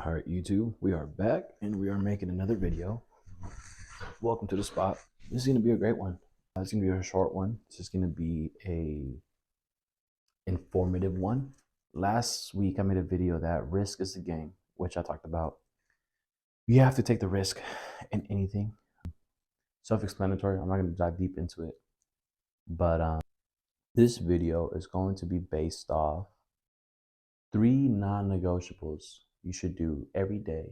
All right, YouTube, we are back and we are making another video. Welcome to the spot. This is going to be a great one. It's going to be a short one. It's just going to be a informative one. Last week, I made a video that risk is the game, which I talked about. You have to take the risk in anything. Self-explanatory. I'm not going to dive deep into it. But this video is going to be based off 3 non-negotiables you should do every day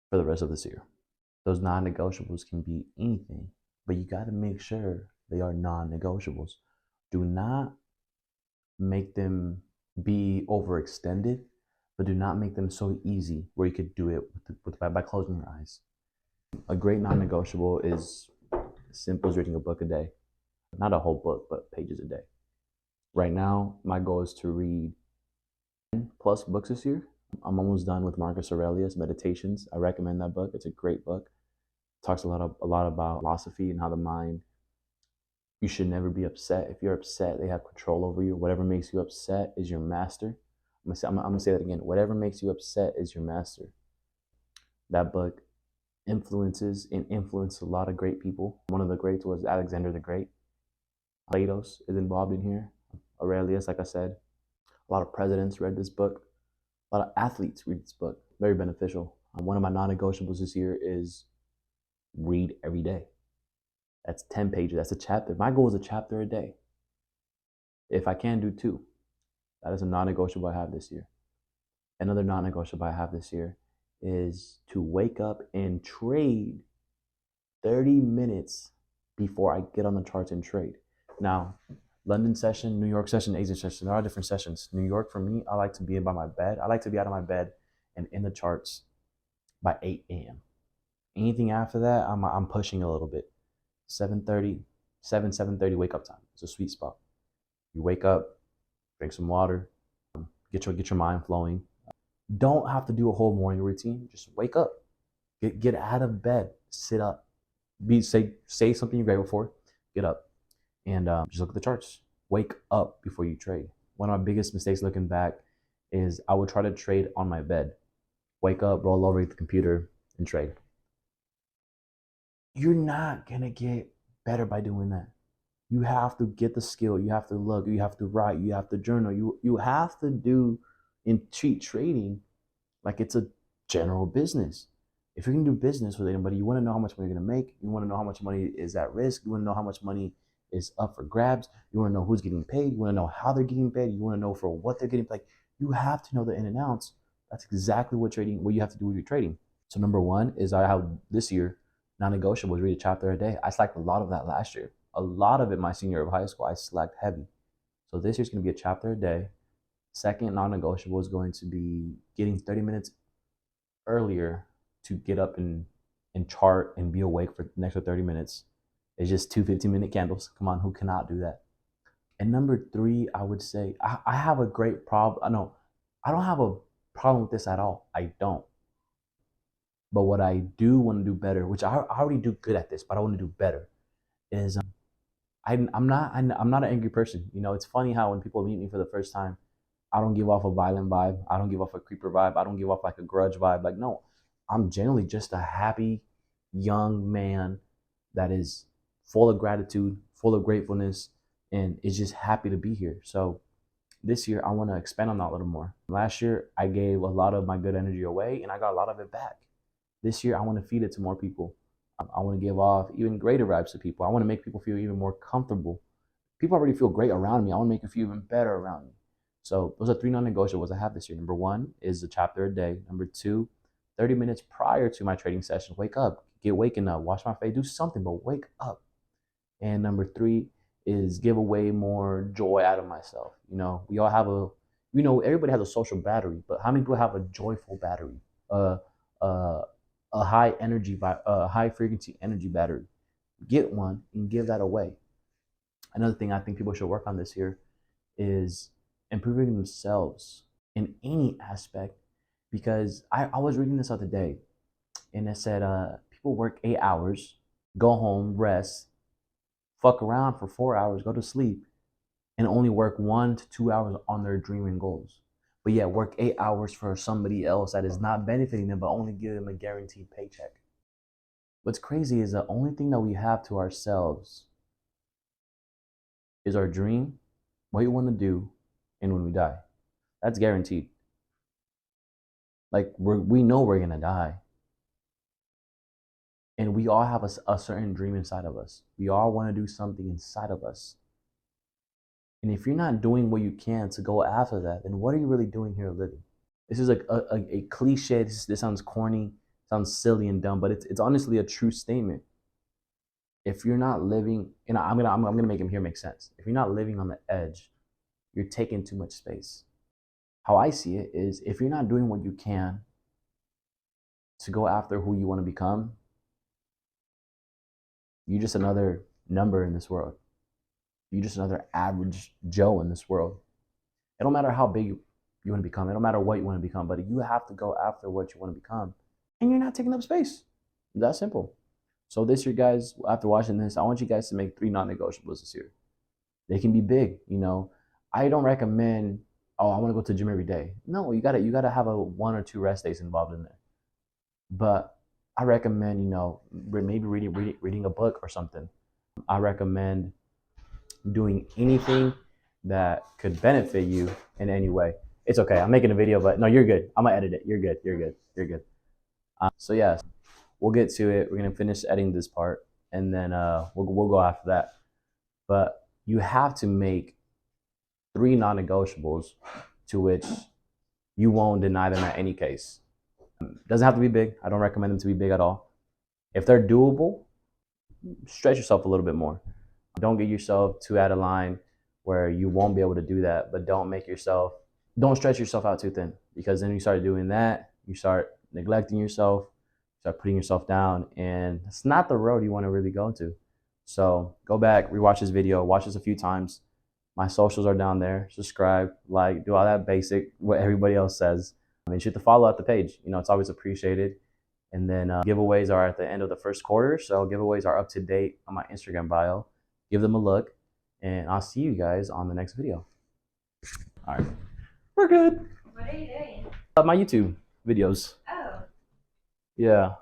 for the rest of this year. Those non-negotiables can be anything, but you got to make sure they are non-negotiables. Do not make them be overextended, but do not make them so easy where you could do it by closing your eyes. A great non-negotiable is as simple as reading a book a day. Not a whole book, but pages a day. Right now, my goal is to read 10 plus books this year. I'm almost done with Marcus Aurelius' Meditations. I recommend that book. It's a great book. It talks a lot about philosophy and how the mind, you should never be upset. If you're upset, they have control over you. Whatever makes you upset is your master. I'm gonna say that again. Whatever makes you upset is your master. That book influenced a lot of great people. One of the greats was Alexander the Great. Plato's is involved in here. Aurelius, like I said. A lot of presidents read this book. A lot of athletes read this book. Very beneficial. One of my non-negotiables this year is read every day. That's 10 pages. That's a chapter. My goal is a chapter a day. If I can do 2, that is a non-negotiable I have this year. Another non-negotiable I have this year is to wake up and trade 30 minutes before I get on the charts and trade. Now, London session, New York session, Asian session, there are different sessions. New York, for me, I like to be by my bed. I like to be out of my bed and in the charts by 8 a.m. Anything after that, I'm pushing a little bit. 7:30 wake up time. It's a sweet spot. You wake up, drink some water, get your mind flowing. Don't have to do a whole morning routine. Just wake up, get out of bed, sit up, say something you're grateful for, get up, and just look at the charts. Wake up before you trade. One of my biggest mistakes looking back is I would try to trade on my bed. Wake up, roll over the computer, and trade. You're not gonna get better by doing that. You have to get the skill. You have to look. You have to write. You have to journal. You have to do and treat trading like it's a general business. If you're gonna do business with anybody, you want to know how much money you're gonna make. You want to know how much money is at risk. You want to know how much money is up for grabs. You want to know who's getting paid. You want to know how they're getting paid. You want to know for what they're getting paid. You have to know the in and outs. That's exactly what you have to do with your trading. So number 1 is I have this year non-negotiable was read a chapter a day. I slacked a lot of that last year. A lot of it my senior year of high school, I slacked heavy. So this year's going to be a chapter a day. Second non-negotiable is going to be getting 30 minutes earlier to get up and chart and be awake for the next 30 minutes. It's just 2 15-minute candles. Come on, who cannot do that? And number 3, I would say, I have a great problem. No, I don't have a problem with this at all. I don't. But what I do want to do better, which I already do good at this, but I want to do better, is I'm not an angry person. You know, it's funny how when people meet me for the first time, I don't give off a violent vibe. I don't give off a creeper vibe. I don't give off like a grudge vibe. Like, no, I'm generally just a happy young man that is full of gratitude, full of gratefulness, and is just happy to be here. So this year, I want to expand on that a little more. Last year, I gave a lot of my good energy away, and I got a lot of it back. This year, I want to feed it to more people. I want to give off even greater vibes to people. I want to make people feel even more comfortable. People already feel great around me. I want to make you feel even better around me. So those are 3 non-negotiables I have this year. Number 1 is a chapter a day. Number 2, 30 minutes prior to my trading session, wake up, get waking up, wash my face, do something, but wake up. And number 3 is give away more joy out of myself. You know, we all have everybody has a social battery, but how many people have a joyful battery? A high frequency energy battery. Get one and give that away. Another thing I think people should work on this year is improving themselves in any aspect, because I was reading this other day and it said people work 8 hours, go home, rest, fuck around for 4 hours, go to sleep, and only work 1 to 2 hours on their dream and goals. but yet work 8 hours for somebody else that is not benefiting them, but only give them a guaranteed paycheck. What's crazy is the only thing that we have to ourselves is our dream, what you want to do, and when we die. That's guaranteed. Like we know we're gonna die. And we all have a certain dream inside of us. We all want to do something inside of us. And if you're not doing what you can to go after that, then what are you really doing here living? This is like a cliche. This sounds corny, sounds silly and dumb, but it's honestly a true statement. If you're not living, and I'm gonna make him here make sense. If you're not living on the edge, you're taking too much space. How I see it is, if you're not doing what you can to go after who you want to become, you're just another number in this world. You're just another average Joe in this world. It don't matter how big you want to become. It don't matter what you want to become, but you have to go after what you want to become. And you're not taking up space. It's that simple. So this year, guys, after watching this, I want you guys to make 3 non-negotiables this year. They can be big, you know. I don't recommend, oh, I want to go to the gym every day. No, you gotta have a 1 or 2 rest days involved in there. But I recommend, you know, maybe reading a book or something. I recommend doing anything that could benefit you in any way. It's okay. I'm making a video, but no, you're good. I'm gonna edit it. You're good. You're good. You're good. So yeah, we'll get to it. We're gonna finish editing this part, and then we'll go after that. But you have to make 3 non-negotiables to which you won't deny them at any case. Doesn't have to be big. I don't recommend them to be big at all. If they're doable, stretch yourself a little bit more. Don't get yourself too out of line where you won't be able to do that, but don't stretch yourself out too thin, because then you start doing that, you start neglecting yourself, start putting yourself down, and it's not the road you want to really go to. So go back, rewatch this video, watch this a few times. My socials are down there. Subscribe, like, do all that basic, what everybody else says. And shoot the follow at the page. You know, it's always appreciated. And then giveaways are at the end of the first quarter. So giveaways are up to date on my Instagram bio. Give them a look. And I'll see you guys on the next video. All right. We're good. What are you doing? My YouTube videos. Oh. Yeah.